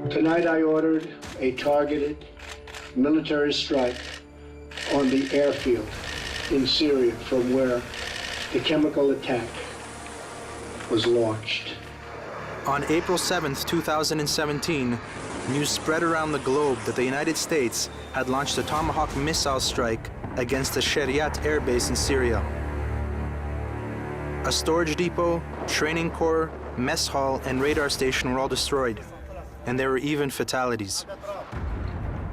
Tonight I ordered a targeted military strike on the airfield in Syria from where the chemical attack was launched. On April 7th, 2017, news spread around the globe that the United States had launched a Tomahawk missile strike against the Sheriat air base in Syria. A storage depot, training corps, mess hall, and radar station were all destroyed, and there were even fatalities.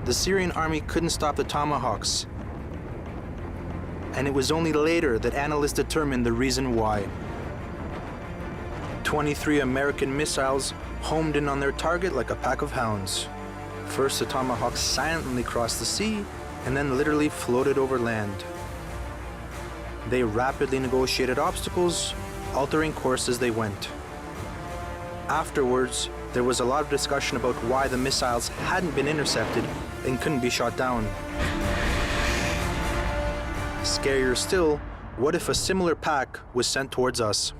The Syrian army couldn't stop the Tomahawks, and it was only later that analysts determined the reason why. 23 American missiles homed in on their target like a pack of hounds. First, the Tomahawks silently crossed the sea, and then literally floated over land. They rapidly negotiated obstacles, altering course as they went. Afterwards, there was a lot of discussion about why the missiles hadn't been intercepted and couldn't be shot down. Scarier still, what if a similar pack was sent towards us?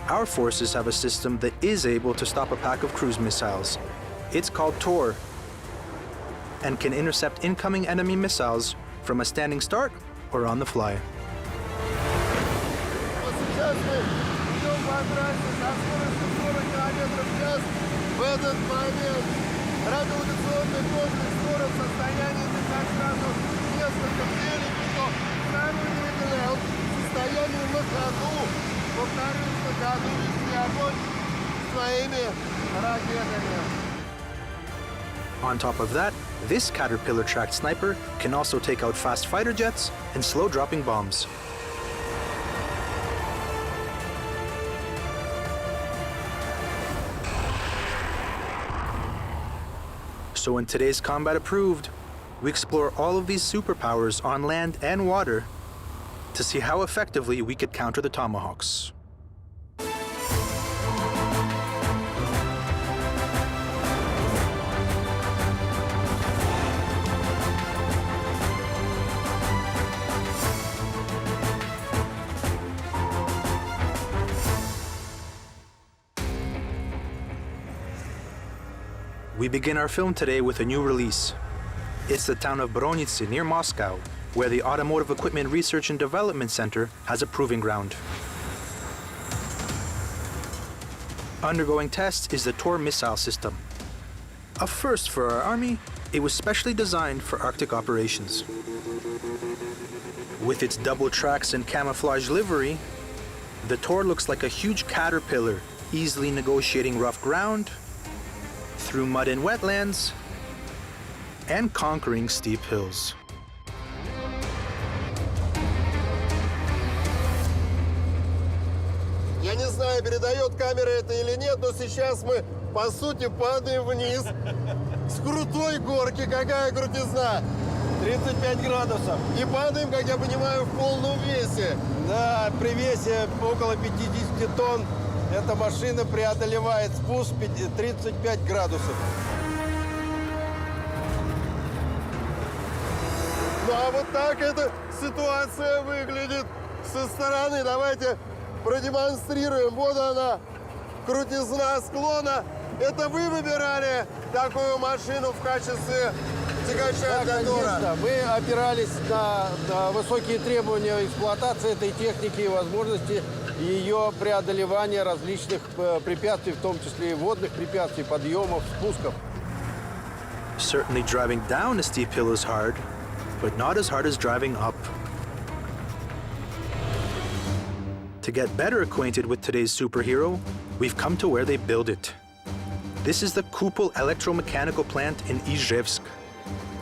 Our forces have a system that is able to stop a pack of cruise missiles. It's called Tor, and can intercept incoming enemy missiles from a standing start or on the fly. On top of that, this Caterpillar-tracked sniper can also take out fast fighter jets and slow-dropping bombs. So in today's Combat Approved, we explore all of these superpowers on land and water to see how effectively we could counter the Tomahawks. We begin our film today with a new release. It's the town of Bronice near Moscow, where the Automotive Equipment Research and Development Center has a proving ground. Undergoing tests is the Tor missile system. A first for our army, it was specially designed for Arctic operations. With its double tracks and camouflage livery, the Tor looks like a huge caterpillar, easily negotiating rough ground, through mud and wetlands, and conquering steep hills. Я не знаю, передает камера это или нет, но сейчас мы, по сути, падаем вниз с крутой горки. Какая крутизна! 35 градусов. И падаем, как я понимаю, в полном весе. Да, при весе около 50 тонн эта машина преодолевает спуск 35 градусов. Ну а вот так эта ситуация выглядит со стороны. Давайте продемонстрируем. Вот она, крутизна склона. Это вы выбирали такую машину в качестве тягача для Тора? Да, мы опирались на высокие требования эксплуатации этой техники и возможности ее преодолевания различных препятствий, в том числе и водных препятствий, подъемов, спусков. Certainly driving down a steep hill is hard, but not as hard as driving up. To get better acquainted with today's superhero, we've come to where they build it. This is the Kupol electromechanical plant in Izhevsk.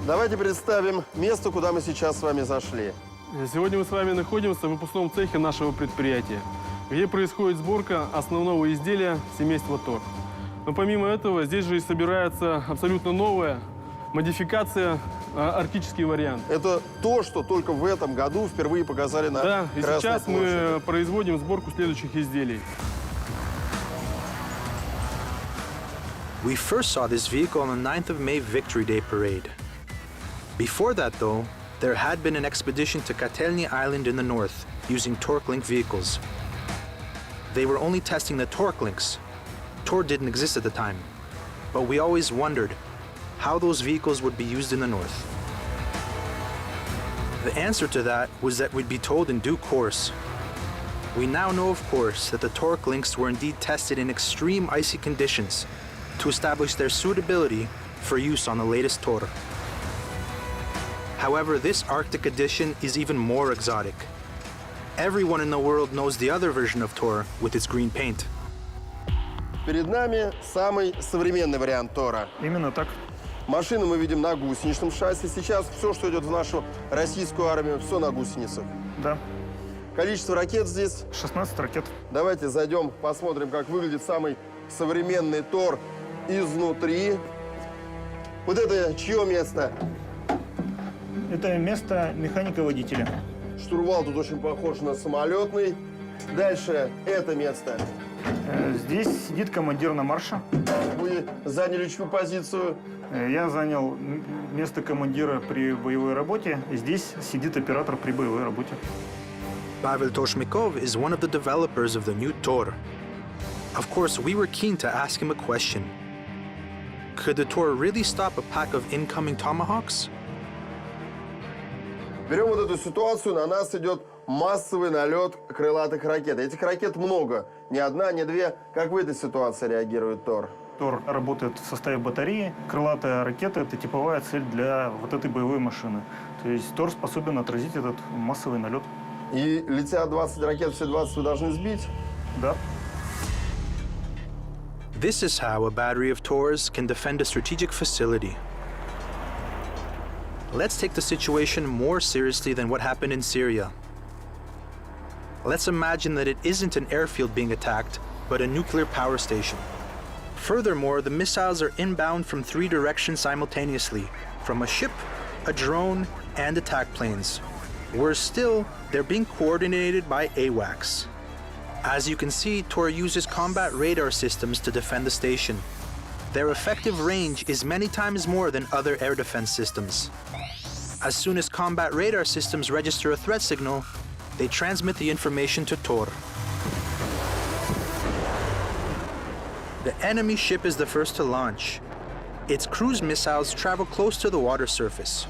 Давайте представим место, куда мы сейчас с вами зашли. Сегодня мы с вами находимся в выпускном цехе нашего предприятия, где происходит сборка основного изделия семейства Тор. Но помимо этого, здесь же и собирается абсолютно новая модификация, арктический вариант. Это то, что только в этом году впервые показали на Да, и Красной сейчас мы площади. производим сборку следующих изделий. We first saw this vehicle on the 9th of May Victory Day parade. Before that, though, there had been an expedition to Kotelny Island in the north using torque-link vehicles. They were only testing the torque links. Tor didn't exist at the time, but we always wondered how those vehicles would be used in the north. The answer to that was that we'd be told in due course. We now know, of course, that the torque links were indeed tested in extreme icy conditions to establish their suitability for use on the latest Tor. However, this Arctic edition is even more exotic. Everyone in the world knows the other version of Tor with its green paint. Перед нами самый современный вариант Тора. Именно так. Машину мы видим на гусеничном шасси. Сейчас все, что идет в нашу российскую армию, все на гусеницах. Да. Количество ракет здесь. 16 ракет. Давайте зайдем, посмотрим, как выглядит самый современный Тор изнутри. Вот это чье место? Это место механика-водителя. Штурвал тут очень похож на самолетный. Дальше это место. Здесь сидит командир на марше. Вы заняли чью позицию? Я занял место командира при боевой работе. И здесь сидит оператор при боевой работе. Pavel Toshmykov is one of the developers of the new Tor. Of course, we were keen to ask him a question. Could the Tor really stop a pack of incoming Tomahawks? Берем вот эту ситуацию, на нас идет массовый налет крылатых ракет. Этих ракет много, не одна, не две. Как в этой ситуации реагирует Тор? Тор работает в составе батареи. Крылатая ракета – это типовая цель для вот этой боевой машины. То есть Тор способен отразить этот массовый налет. И летят 20 ракет, все 20 вы должны сбить? Да. This is how a battery of Tors can defend a strategic facility. Let's take the situation more seriously than what happened in Syria. Let's imagine that it isn't an airfield being attacked, but a nuclear power station. Furthermore, the missiles are inbound from 3 directions simultaneously, from a ship, a drone, and attack planes. Worse still, they're being coordinated by AWACS. As you can see, Tor uses combat radar systems to defend the station. Their effective range is many times more than other air defense systems. As soon as combat radar systems register a threat signal, they transmit the information to Tor. The enemy ship is the first to launch. Its cruise missiles travel close to the water surface.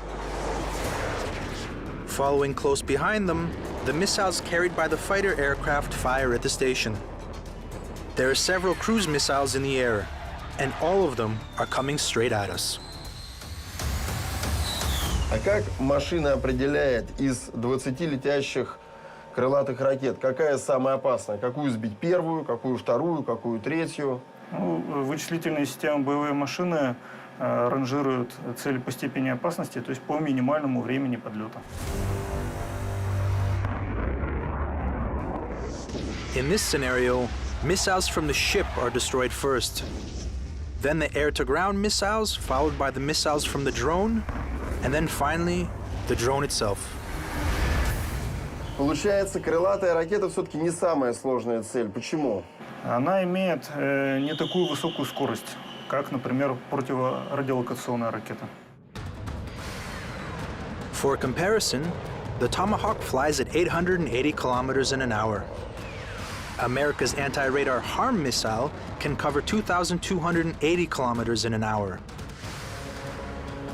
Following close behind them, the missiles carried by the fighter aircraft fire at the station. There are several cruise missiles in the air, and all of them are coming straight at us. А как машина определяет из 20 летящих крылатых ракет, какая самая опасная? Какую сбить первую, какую вторую, какую третью? Ну, вычислительные системы боевой машины ранжируют цели по степени опасности, то есть по минимальному времени подлета. In this scenario, missiles from the ship are destroyed first. Then the air-to-ground missiles, followed by the missiles from the drone, and then finally, the drone itself. Получается, крылатая ракета все-таки не самая сложная цель. Почему? Она имеет не такую высокую скорость, как, например, противорадиолокационная ракета. For comparison, the Tomahawk flies at 880 kilometers in an hour. America's anti-radar HARM missile can cover 2,280 kilometers in an hour.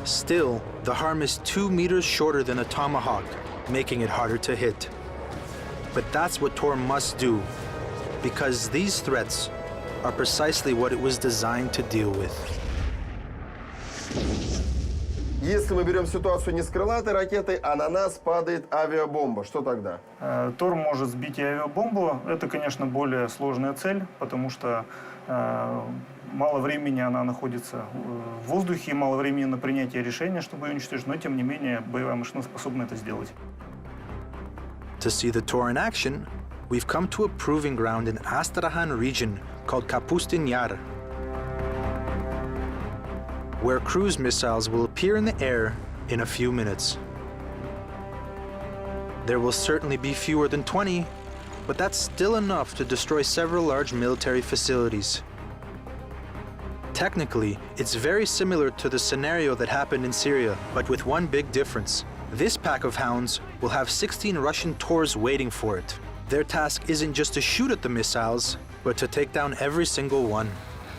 Still, the HARM is 2 meters shorter than a Tomahawk, making it harder to hit. But that's what Tor must do, because these threats are precisely what it was designed to deal with. Если мы берем ситуацию не с крылатой ракетой, а на нас падает авиабомба, что тогда? Тор может сбить и авиабомбу. Это, конечно, более сложная цель, потому что мало времени она находится в воздухе, мало времени на принятие решения, чтобы ее уничтожить, но, тем не менее, боевая машина способна это сделать. To see the Tor in action, we've come to a proving ground in Astrakhan region called Kapustin Yar, where cruise missiles will appear in the air in a few minutes. There will certainly be fewer than 20, but that's still enough to destroy several large military facilities. Technically, it's very similar to the scenario that happened in Syria, but with one big difference. This pack of hounds will have 16 Russian Tors waiting for it. Their task isn't just to shoot at the missiles, but to take down every single one.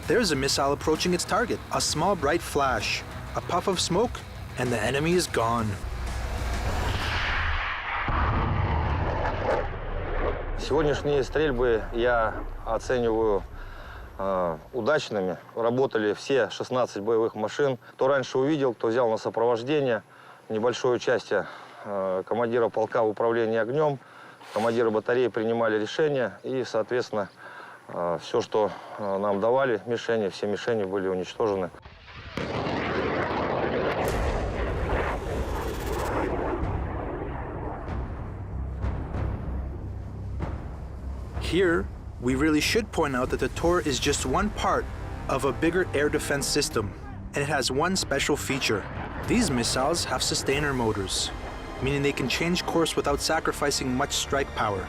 There's a missile approaching its target. A small bright flash, a puff of smoke, and the enemy is gone. Сегодняшние стрельбы я оцениваю удачными. Работали все 16 боевых машин. Кто раньше увидел, кто взял на сопровождение. Небольшое участие командира полка в управлении огнем. Командиры батареи принимали решения. И, соответственно, все, что нам давали, мишени, все мишени были уничтожены. Here, we really should point out that the Tor is just one part of a bigger air defense system, and it has one special feature. These missiles have sustainer motors, meaning they can change course without sacrificing much strike power.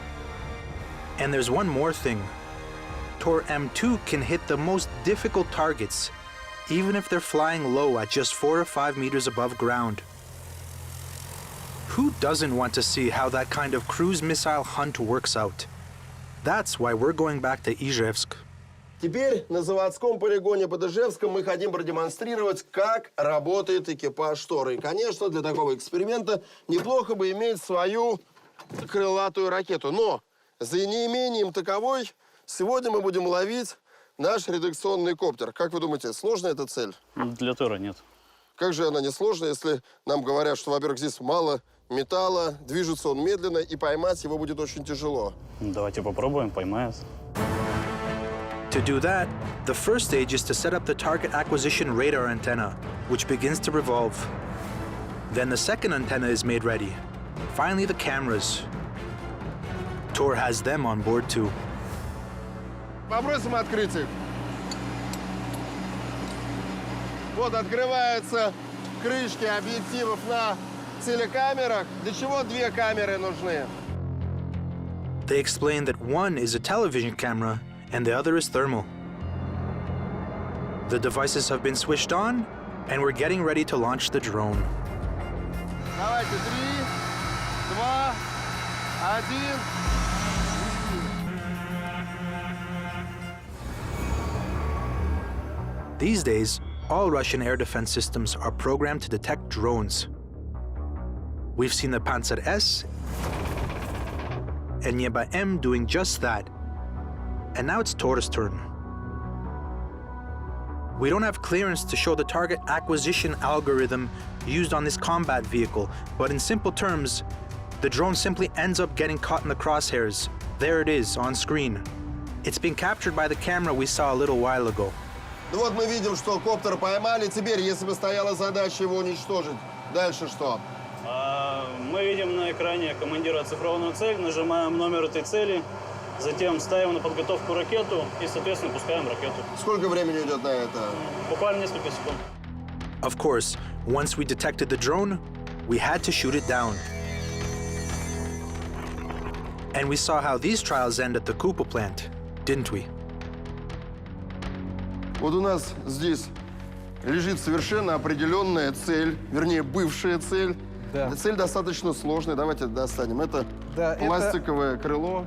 And there's one more thing. Tor-M2 can hit the most difficult targets, even if they're flying low at just 4 or 5 meters above ground. Who doesn't want to see how that kind of cruise missile hunt works out? That's why we're going back to Ижевск. Теперь на заводском полигоне под Ижевском мы хотим продемонстрировать, как работает экипаж Тора. И, конечно, для такого эксперимента неплохо бы иметь свою крылатую ракету. Но за неимением таковой сегодня мы будем ловить наш редакционный коптер. Как вы думаете, сложная эта цель? Для Тора нет. Как же она не сложная, если нам говорят, что, во-первых, здесь мало металла, движется он медленно, и поймать его будет очень тяжело. Давайте попробуем, поймает. To do that, the first stage is to set up the target acquisition radar antenna, which begins to revolve. Then the second antenna is made ready. Finally, the cameras. Tor has them on board too. Попросим открыть их. Вот открываются крышки объективов на телекамерах. Для чего две камеры нужны? They explain that one is a television camera and the other is thermal. The devices have been switched on, and we're getting ready to launch the drone. Давайте, 3, 2, 1. These days, all Russian air defense systems are programmed to detect drones. We've seen the Panzer S and Neba-M doing just that. And now it's Tor's turn. We don't have clearance to show the target acquisition algorithm used on this combat vehicle, but in simple terms, the drone simply ends up getting caught in the crosshairs. There it is, on screen. It's been captured by the camera we saw a little while ago. Ну вот мы видим, что коптер поймали. Теперь, если бы стояла задача его уничтожить, дальше что? Мы видим на экране командира оцифрованную цель, нажимаем номер этой цели, затем ставим на подготовку ракету и, соответственно, пускаем ракету. Сколько времени идет на это? Буквально несколько секунд. Of course, once we detected the drone, we had to shoot it down. And we saw how these trials end at the Kupa plant, didn't we? Вот у нас здесь лежит совершенно определенная цель, вернее, бывшая цель. Да. Цель достаточно сложная. Давайте достанем. Это Да, пластиковое крыло.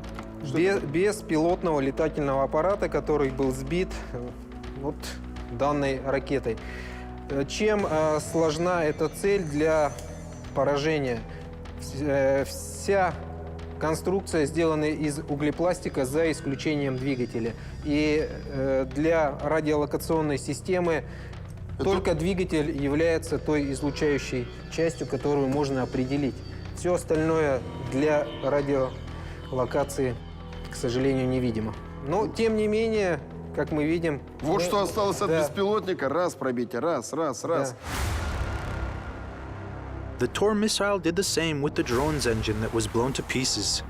Без пилотного летательного аппарата, который был сбит вот данной ракетой. Чем сложна эта цель для поражения? Вся конструкция сделана из углепластика за исключением двигателя. И для радиолокационной системы только двигатель является той излучающей частью, которую можно определить. Все остальное для радиолокации, к сожалению, невидимо. Но, тем не менее, как мы видим... Вот что осталось от да. беспилотника. Раз пробитие, раз. Да. The Tor missile did the same with the drone's engine that was blown to pieces.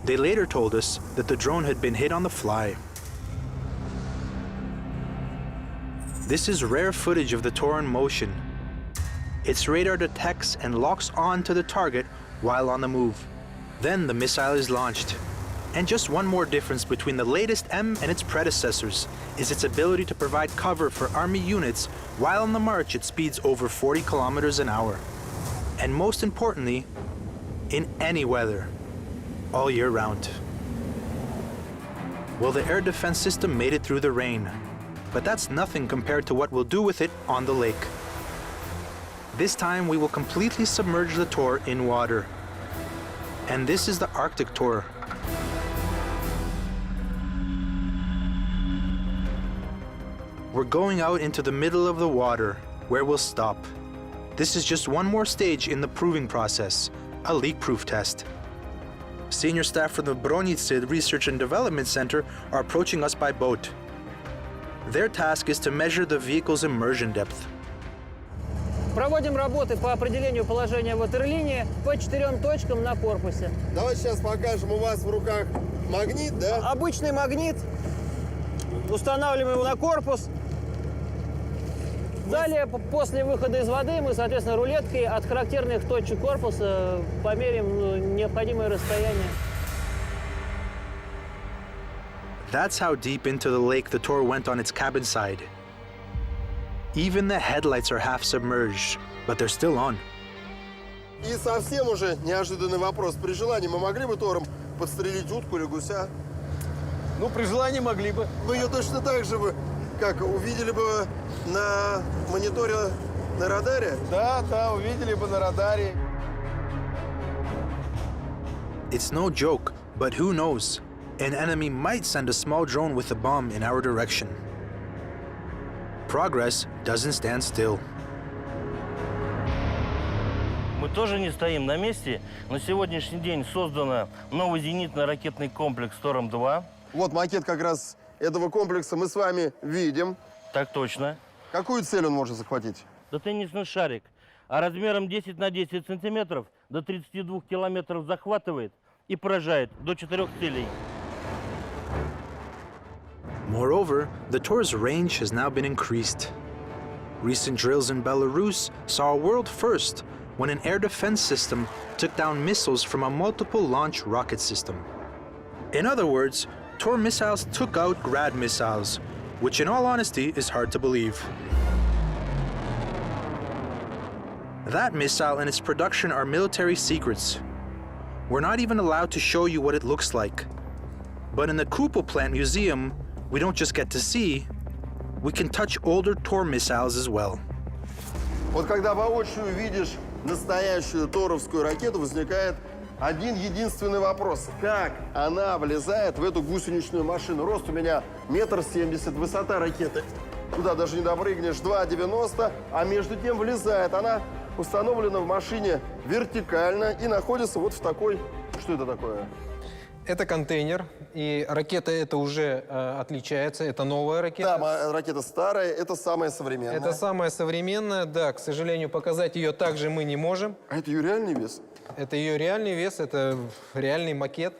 They later told us that the drone had been hit on the fly. This is rare footage of the Tor in motion. Its radar detects and locks on to the target while on the move. Then the missile is launched. And just one more difference between the latest M and its predecessors is its ability to provide cover for Army units while on the march at speeds over 40 kilometers an hour. And most importantly, in any weather, all year round. Well, the air defense system made it through the rain, but that's nothing compared to what we'll do with it on the lake. This time, we will completely submerge the Tor in water. And this is the Arctic Tor. We're going out into the middle of the water, where we'll stop. This is just one more stage in the proving process, a leak-proof test. Senior staff from the Bronice Research and Development Center are approaching us by boat. Their task is to measure the vehicle's immersion depth. Проводим работы по определению положения ватерлинии по 4 точкам на корпусе. Давайте сейчас покажем. У вас в руках магнит, да? Обычный магнит. Устанавливаем его на корпус. Далее, после выхода из воды, мы, соответственно, рулеткой от характерных точек корпуса померяем необходимое расстояние. That's how deep into the lake the Tor went on its cabin side. Even the headlights are half submerged, but they're still on. И совсем уже неожиданный вопрос. При желании мы могли бы Тором подстрелить утку или гуся? Ну, при желании могли бы. Вы ее точно так же бы, как увидели бы на мониторе на радаре? Да, да, увидели бы на радаре. It's no joke, but who knows? An enemy might send a small drone with a bomb in our direction. Progress doesn't stand still. Мы тоже не стоим на месте. На сегодняшний день создан новый зенитно-ракетный комплекс Tor-M2. Вот макет как раз этого комплекса мы с вами видим. Так точно. Какую цель он может захватить? Да теннисный шарик. А размером 10 на 10 сантиметров до 32 километров захватывает и поражает до 4 целей. Moreover, the Tor's range has now been increased. Recent drills in Belarus saw a world first when an air defense system took down missiles from a multiple launch rocket system. In other words, Tor missiles took out Grad missiles, which in all honesty is hard to believe. That missile and its production are military secrets. We're not even allowed to show you what it looks like. But in the Kupol Plant Museum, we don't just get to see, we can touch older Tor missiles as well. Вот когда воочию видишь настоящую торовскую ракету, возникает один единственный вопрос. Как она влезает в эту гусеничную машину? Рост у меня 1,70 м, высота ракеты. Туда даже не допрыгнешь, 2,90, а между тем влезает. Она установлена в машине вертикально и находится вот в такой... Что это такое? Это контейнер, и ракета эта уже отличается, это новая ракета. Да, ракета старая, это самая современная. Это самая современная, да, к сожалению, показать ее также мы не можем. А это ее реальный вес? Это ее реальный вес, это реальный макет.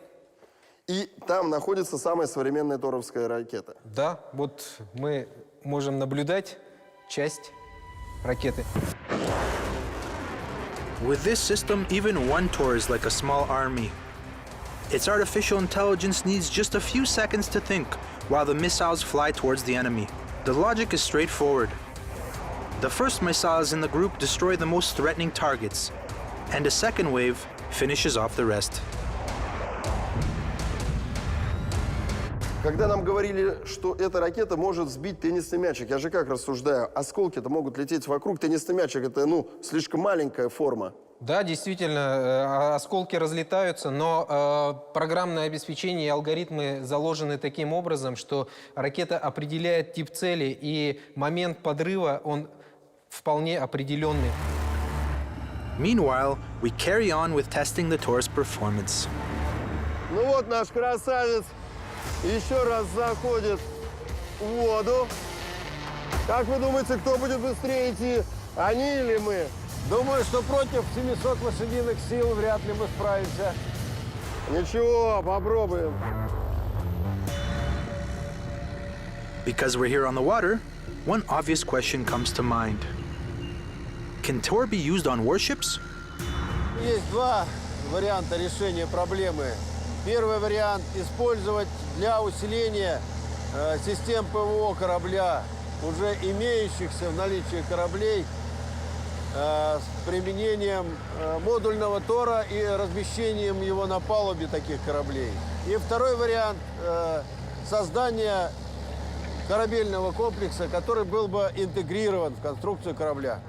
И там находится самая современная торовская ракета? Да, вот мы можем наблюдать часть ракеты. With this system, even one Tor is like a small army. Its artificial intelligence needs just a few seconds to think while the missiles fly towards the enemy. The logic is straightforward. The first missiles in the group destroy the most threatening targets, and a second wave finishes off the rest. Когда нам говорили, что эта ракета может сбить теннисный мячик, я же как рассуждаю, осколки-то могут лететь вокруг, теннисный мячик — это, слишком маленькая форма. Да, действительно, осколки разлетаются, но программное обеспечение и алгоритмы заложены таким образом, что ракета определяет тип цели, и момент подрыва, он вполне определенный. Meanwhile, we carry on with testing the Tor's performance. Ну вот наш красавец еще раз заходит в воду. Как вы думаете, кто будет быстрее идти, они или мы? Думаю, что против 700 лошадиных сил вряд ли мы справимся. Ничего, попробуем. Because we're here on the water, one obvious question comes to mind. Can Tor be used on warships? Есть два варианта решения проблемы. Первый вариант – использовать для усиления систем ПВО корабля, уже имеющихся в наличии кораблей, с применением модульного Тора и размещением его на палубе таких кораблей. И второй вариант создание корабельного комплекса, который был бы интегрирован в конструкцию корабля.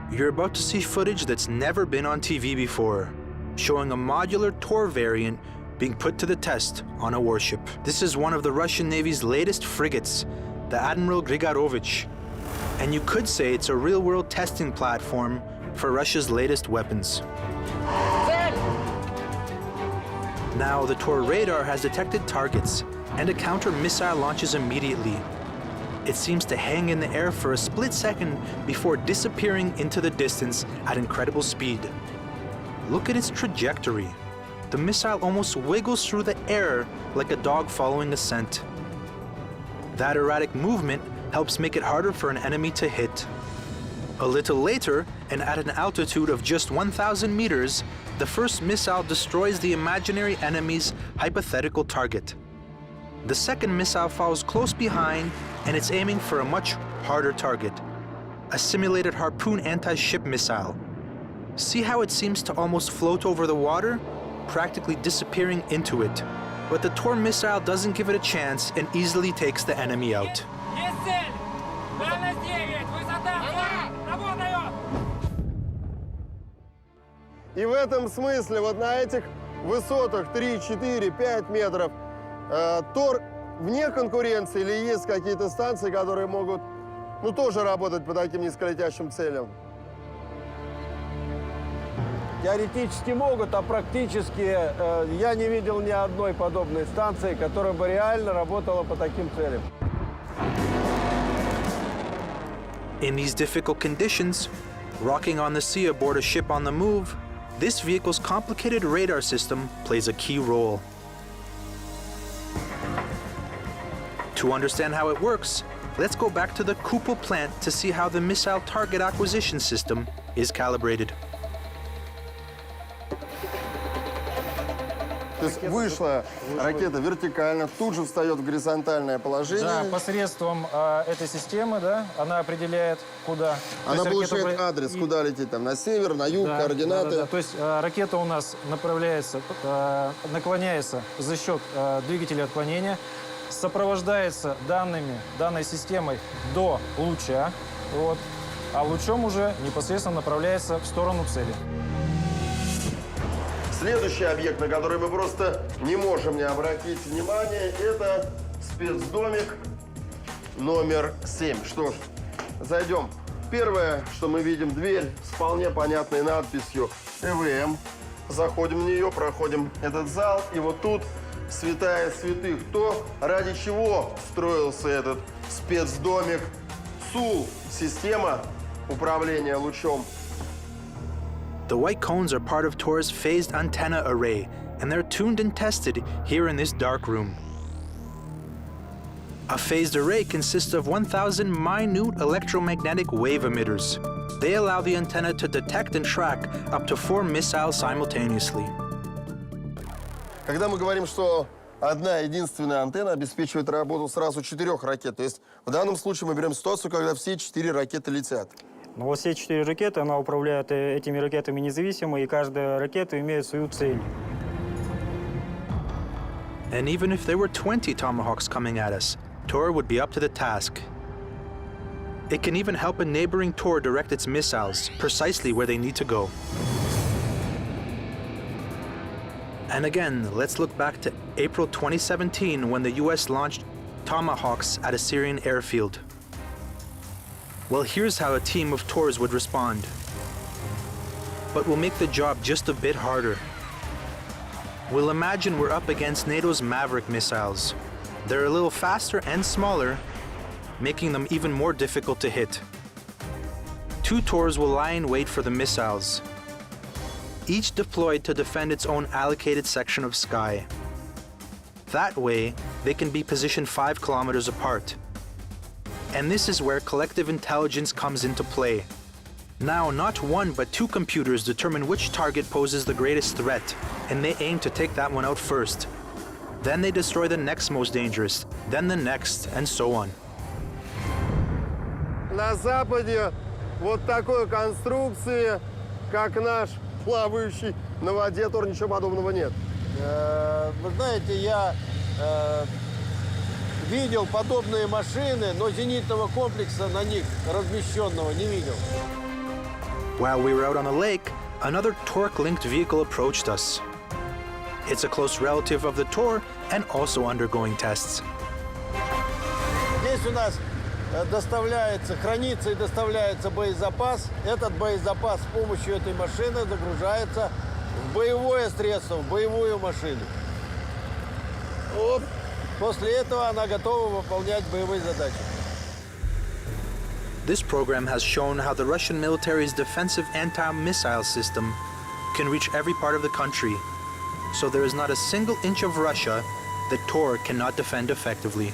You're about to see footage that's never been on TV before, showing a modular Tor variant being put to the test on a warship. This is one of the Russian Navy's latest frigates, the Admiral Grigorovich, and you could say it's a real-world testing platform for Russia's latest weapons. Now, the Tor radar has detected targets, and a counter-missile launches immediately. It seems to hang in the air for a split second before disappearing into the distance at incredible speed. Look at its trajectory. The missile almost wiggles through the air like a dog following a scent. That erratic movement helps make it harder for an enemy to hit. A little later, and at an altitude of just 1,000 meters, the first missile destroys the imaginary enemy's hypothetical target. The second missile follows close behind, and it's aiming for a much harder target, a simulated Harpoon anti-ship missile. See how it seems to almost float over the water, practically disappearing into it. But the Tor missile doesn't give it a chance and easily takes the enemy out. И в этом смысле вот на этих высотах 3, 4, 5 метров Тор вне конкуренции или есть какие-то станции, которые могут, ну, тоже работать по таким низколетящим целям? Теоретически могут, а практически я не видел ни одной подобной станции, которая бы реально работала по таким целям. In these difficult conditions, rocking on the sea aboard a ship on the move, this vehicle's complicated radar system plays a key role. To understand how it works, let's go back to the Kupol plant to see how the missile target acquisition system is calibrated. То есть вышла ракета вертикально, тут же встает в горизонтальное положение. Да, посредством этой системы, да, она определяет, куда. Она получает адрес, куда лететь, там, на север, на юг, да, координаты. Да. То есть ракета у нас направляется, наклоняется за счет двигателя отклонения, сопровождается данной системой до луча, вот, а лучом уже непосредственно направляется в сторону цели. Следующий объект, на который мы просто не можем не обратить внимание, это спецдомик номер 7. Что ж, зайдем. Первое, что мы видим, дверь с вполне понятной надписью «ЭВМ». Заходим в нее, проходим этот зал, и вот тут святая святых. То, ради чего строился этот спецдомик. СУЛ – система управления лучом. The white cones are part of Tor's phased antenna array, and they're tuned and tested here in this dark room. A phased array consists of 1,000 minute electromagnetic wave emitters. They allow the antenna to detect and track up to 4 missiles simultaneously. Когда мы говорим, что одна единственная антенна обеспечивает работу сразу 4 ракет, то есть в данном случае мы берем ситуацию, когда все 4 ракеты летят. Но вот все 4 ракеты, она управляет этими ракетами независимо, и каждая ракета имеет свою цель. And even if there were 20 Tomahawks coming at us, Tor would be up to the task. It can even help a neighboring Tor direct its missiles precisely where they need to go. And again, let's look back to April 2017 when the US launched Tomahawks at a Syrian airfield. Well, here's how a team of Tors would respond. But we'll make the job just a bit harder. We'll imagine we're up against NATO's Maverick missiles. They're a little faster and smaller, making them even more difficult to hit. 2 Tors will lie in wait for the missiles, each deployed to defend its own allocated section of sky. That way, they can be positioned 5 kilometers apart. And this is where collective intelligence comes into play. Now, not 1 but 2 computers determine which target poses the greatest threat, and they aim to take that one out first. Then they destroy the next most dangerous, then the next, and so on. На Западе вот такой конструкции, как наш плавающий на воде Тор, ничего подобного нет. Вы знаете, я видел подобные машины, но зенитного комплекса на них размещенного не видел. While we were out on the lake, another torque-linked vehicle approached us. It's a close relative of the Tor and also undergoing tests. Здесь у нас хранится и доставляется боезапас. Этот боезапас с помощью этой машины загружается в боевое средство, в боевую машину. Вот. После этого она готова выполнять боевые задачи. This program has shown how the Russian military's defensive anti-missile system can reach every part of the country, so there is not a single inch of Russia that Tor cannot defend effectively.